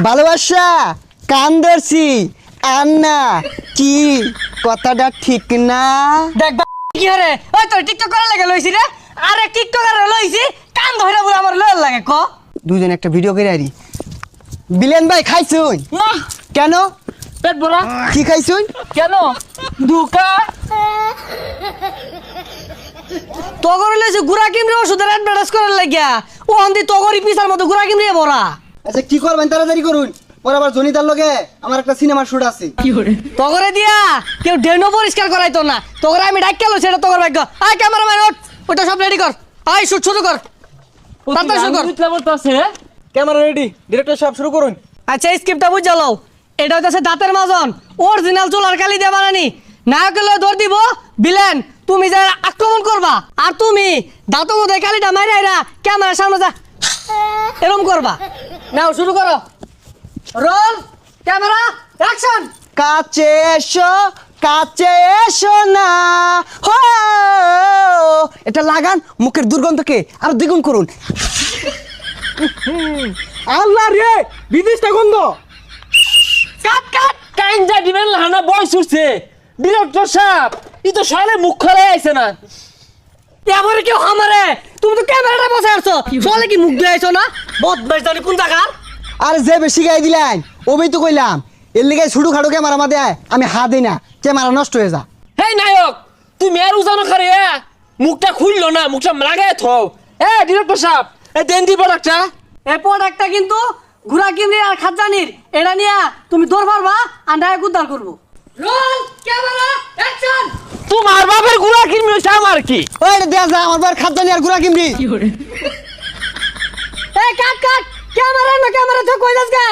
ভালোবাসা কান ধরছি আর না কি কথাটা ঠিক না। দেখ কি হরে ওই তোর টিকটক করার লাগে লইছি রে। আরে টিকটকার লইছি কান ধরে বলে আমার লয় লাগে ক। দুজন একটা ভিডিও করে আরি। বিলেন ভাই খাইছুন? না কেন? পেট ভরা। কি খাইছুন? কেন দুকা তগর লইছে গুড়া কিমরে ওষুধের অ্যাডভার্টাইজ করার লাগিয়া ও অন্দি তগরি পিসার মতো গুড়া কিমরে ভরা। আচ্ছা কি করবেন তাড়াতাড়ি করুন, ওর আবার জনিতার লগে আমার একটা সিনেমার শুট আছে। তগরে দিয়া কেউ ডেনো পরিষ্কার করাইতো না, তগরে আমি ডাক কেলো সেটা তগর ভাগ্য। আয় ক্যামেরাম্যান ওঠ, ওটা সব রেডি কর, আয় শুট শুরু কর, তাড়াতাড়ি শুরু কর। ক্যামেরা রেডি, ডিরেক্টর সাহেব শুরু করুন। আচ্ছা স্ক্রিপ্টটা বুঝ জ্বালাও। এটা হচ্ছে দাঁতের মাজন, অরিজিনাল চুলার কালি দিয়ে বানানি। নায়কের লয় দৌড় দিব, বিলেন তুমি যা আক্রমণ করবা আর তুমি দাঁতের মধ্যে কালিটা মারি আইরা ক্যামেরার সামনে যা এরকম করবা। নাও শুরু করো, রোল ক্যামেরা অ্যাকশন। কাছে এসো কাছে এসো না হো, এটা লাগান মুখের দুর্গন্ধকে আর দ্বিগুণ করুন। আল্লাহ রে, বিদেশটা গন্ধ। কাট কাট কাইঞ্জা দিবেন লানা বয়স উঠছে। ডিরেক্টর সাহেব ই তো সালে মুখ খোলা আইছে না। এবারে কেউ আমারে, তুমি তো ক্যামেরাটা বসে আসছো, চলে কি মুখ দিয়ে আইছো না? বদমাইশ জানি কোন জায়গার। আর যে বেশি গাই দিলেন ওবেই তো কইলাম, এর লিগে ছুটু খাটু ক্যামেরা মাদে আমি হাত দিই না, ক্যামেরা নষ্ট হয়ে যা। হেই নায়ক, তুমি আর উজানো খারে মুখটা খুললো না, মুখটা লাগায় থাও। ডিরেক্টর সাহেব এই দেন দি প্রোডাক্টটা। এই প্রোডাক্টটা কিন্তু ঘুরা কিমরি আর খাজানির, এটা নিয়া তুমি দৌড় মারবা আর নায়ক উদ্ধার করবো। Roll camera action. তোমার বাপের গুড়া কিনবি হইছে আমার কি? ওই দেয়া যা আমার বার খাত জানি আর গুড়া কিমরি। এই কাট কাট ক্যামেরা না ক্যামেরা তো কই যাস গা।